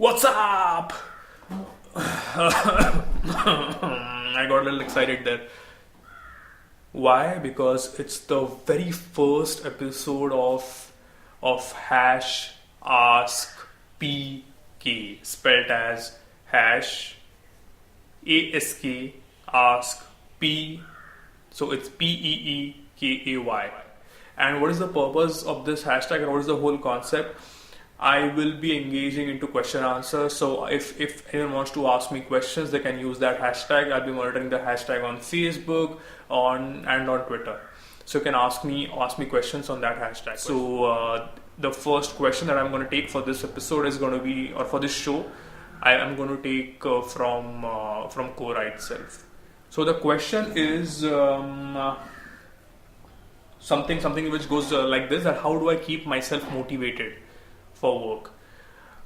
What's up? I got a little excited there. Why? Because it's the very first episode of hash ask PK, spelled as hash ask ask p. So it's PEEKAY. And what is the purpose of this hashtag and what is the whole concept? I will be engaging into question answer. So if anyone wants to ask me questions, they can use that hashtag. I'll be monitoring the hashtag on Facebook, on Twitter. So you can ask me questions on that hashtag. So the first question that I'm going to take for this episode is going to be, or for this show, I am going to take from Quora itself. So the question is something which goes like this: that how do I keep myself motivated for work?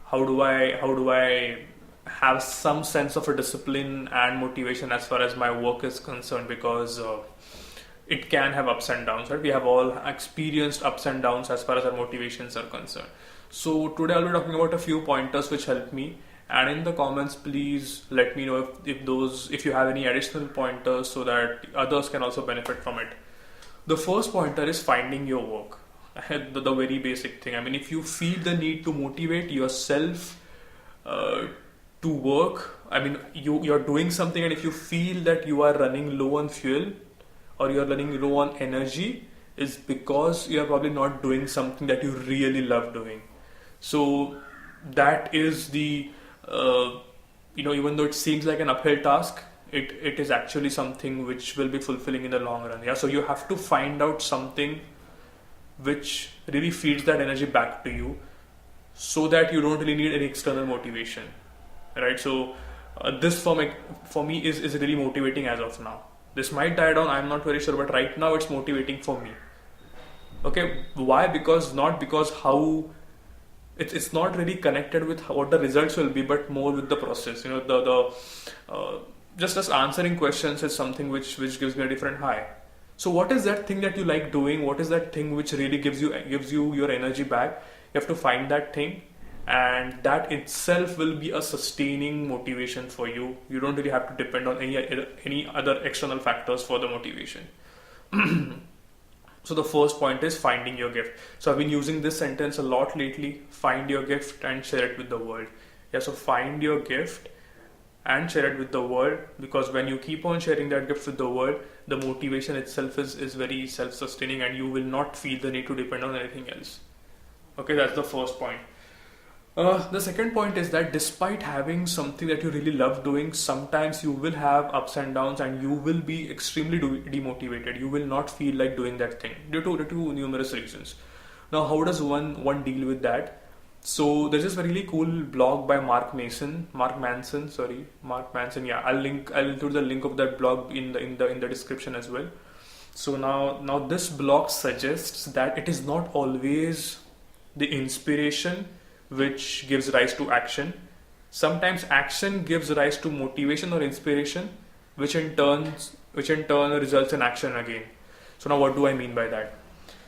How do I have some sense of a discipline and motivation as far as my work is concerned? Because it can have ups and downs, right? We have all experienced ups and downs as far as our motivations are concerned. So today I'll be talking about a few pointers which help me. And in the comments, please let me know if you have any additional pointers so that others can also benefit from it. The first pointer is finding your work. The very basic thing. I mean, if you feel the need to motivate yourself to work, I mean, you're doing something, and if you feel that you are running low on fuel or you're running low on energy, is because you're probably not doing something that you really love doing. So that is the even though it seems like an uphill task, it is actually something which will be fulfilling in the long run. Yeah, so you have to find out something which really feeds that energy back to you, so that you don't really need any external motivation, right? So this for me is really motivating as of now. This might die down, I'm not very sure, but right now it's motivating for me. Okay, why? Not because how it's not really connected with what the results will be, but more with the process. Just as answering questions is something which gives me a different high. So what is that thing that you like doing? What is that thing which really gives you your energy back? You have to find that thing, and that itself will be a sustaining motivation for you. You don't really have to depend on any other external factors for the motivation. So the first point is finding your gift. So I've been using this sentence a lot lately: find your gift and share it with the world. Yeah, so find your gift and share it with the world, because when you keep on sharing that gift with the world, the motivation itself is very self-sustaining, and you will not feel the need to depend on anything else. Okay, that's the first point. The second point is that despite having something that you really love doing, sometimes you will have ups and downs, and you will be extremely demotivated. You will not feel like doing that thing due to numerous reasons. Now, how does one deal with that? So there's this really cool blog by Mark Manson. Yeah, I'll include the link of that blog in the description as well. So now this blog suggests that it is not always the inspiration which gives rise to action. Sometimes action gives rise to motivation or inspiration, which in turn results in action again. So now what do I mean by that?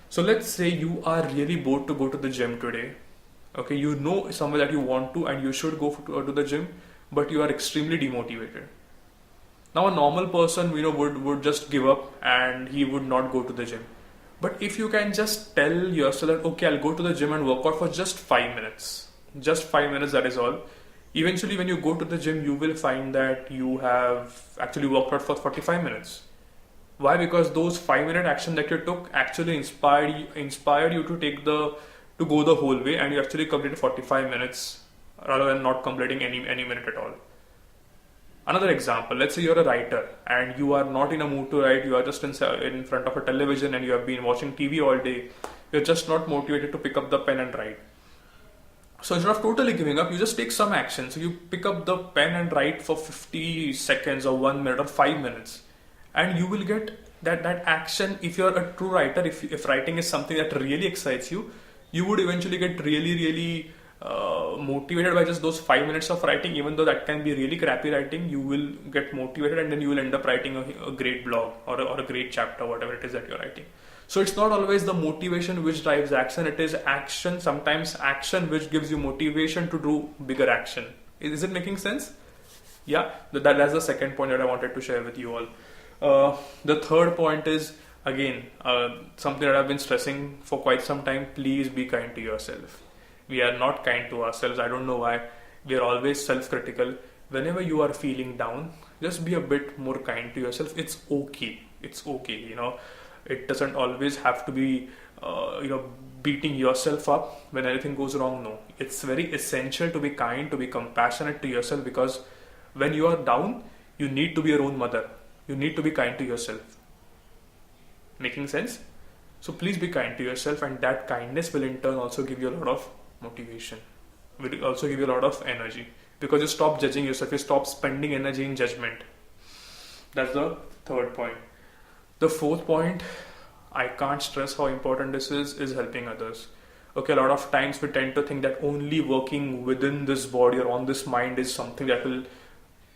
So let's say you are really bored to go to the gym today. Okay, you know somewhere that you want to and you should go to the gym, but you are extremely demotivated. Now a normal person, would just give up and he would not go to the gym. But if you can just tell yourself that, okay, I'll go to the gym and work out for just 5 minutes. Just 5 minutes, that is all. Eventually when you go to the gym, you will find that you have actually worked out for 45 minutes. Why? Because those 5-minute action that you took actually inspired you to go the whole way, and you actually completed 45 minutes rather than not completing any minute at all. Another example, let's say you're a writer and you are not in a mood to write, you are just in front of a television and you have been watching TV all day, you're just not motivated to pick up the pen and write. So instead of totally giving up, you just take some action. So you pick up the pen and write for 50 seconds or 1 minute or 5 minutes, and you will get that action. If you're a true writer, if writing is something that really excites you, you would eventually get really motivated by just those 5 minutes of writing. Even though that can be really crappy writing, you will get motivated, and then you will end up writing a great blog or a great chapter, whatever it is that you're writing. So it's not always the motivation which drives action, it is action, sometimes action which gives you motivation to do bigger action. Is it making sense? Yeah, that's the second point that I wanted to share with you all. The third point is, again, something that I've been stressing for quite some time. Please be kind to yourself. We are not kind to ourselves. I don't know why. We are always self-critical. Whenever you are feeling down, just be a bit more kind to yourself. It's okay. It's okay. It doesn't always have to be, beating yourself up when anything goes wrong. No, it's very essential to be kind, to be compassionate to yourself, because when you are down, you need to be your own mother. You need to be kind to yourself. Making sense? So please be kind to yourself, and that kindness will in turn also give you a lot of motivation. Will also give you a lot of energy, because you stop judging yourself. You stop spending energy in judgment. That's the third point. The fourth point, I can't stress how important this is helping others. Okay, a lot of times we tend to think that only working within this body or on this mind is something that will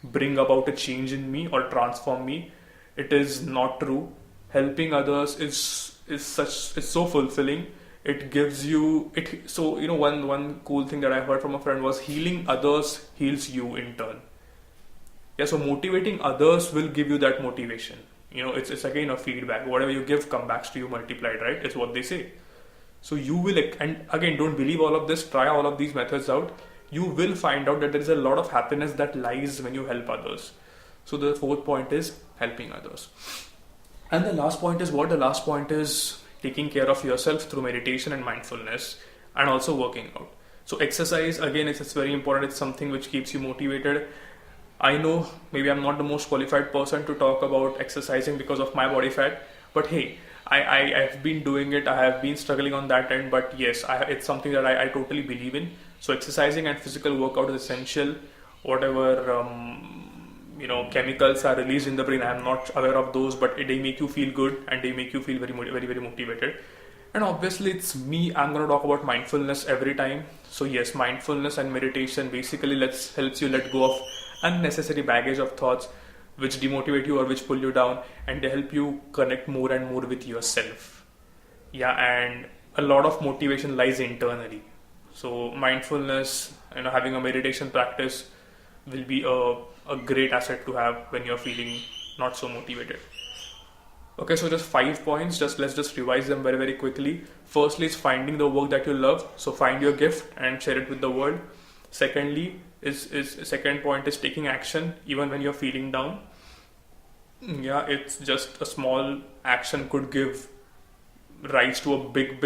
bring about a change in me or transform me. It is not true. Helping others is so fulfilling. It gives you it. So one cool thing that I heard from a friend was, healing others heals you in turn. Yeah, so motivating others will give you that motivation. It's again a feedback. Whatever you give comes back to you multiplied, right? It's what they say. So you will, and again, don't believe all of this. Try all of these methods out. You will find out that there is a lot of happiness that lies when you help others. So the fourth point is helping others. And the last point is what? The last point is taking care of yourself through meditation and mindfulness, and also working out. So exercise, again, it's very important. It's something which keeps you motivated. I know maybe I'm not the most qualified person to talk about exercising because of my body fat, but hey, I've been doing it. I have been struggling on that end, but yes, it's something that I totally believe in. So exercising and physical workout is essential. Whatever chemicals are released in the brain, I'm not aware of those, but they make you feel good and they make you feel very, very, very motivated. And obviously, it's me. I'm going to talk about mindfulness every time. So yes, mindfulness and meditation basically helps you let go of unnecessary baggage of thoughts which demotivate you or which pull you down, and they help you connect more and more with yourself. Yeah, and a lot of motivation lies internally. So mindfulness, having a meditation practice will be a great asset to have when you're feeling not so motivated. Okay, so just 5 points. Let's just revise them very, very quickly. Firstly, is finding the work that you love. So find your gift and share it with the world. Secondly, second point is taking action even when you're feeling down. Yeah, it's just a small action could give rise to a big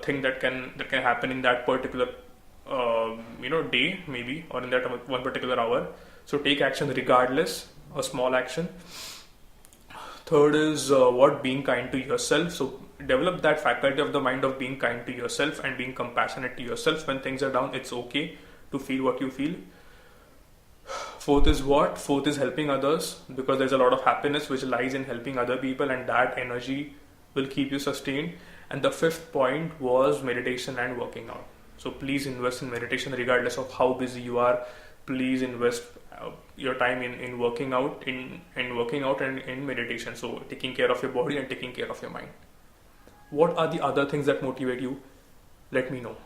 thing that can happen in that particular day, maybe, or in that one particular hour. So take action regardless, a small action. Third is being kind to yourself. So develop that faculty of the mind of being kind to yourself and being compassionate to yourself. When things are down, it's okay to feel what you feel. Fourth is what? Fourth is helping others, because there's a lot of happiness which lies in helping other people, and that energy will keep you sustained. And the fifth point was meditation and working out. So please invest in meditation regardless of how busy you are. Please invest your time in working out, in meditation. So taking care of your body and taking care of your mind. What are the other things that motivate you? Let me know.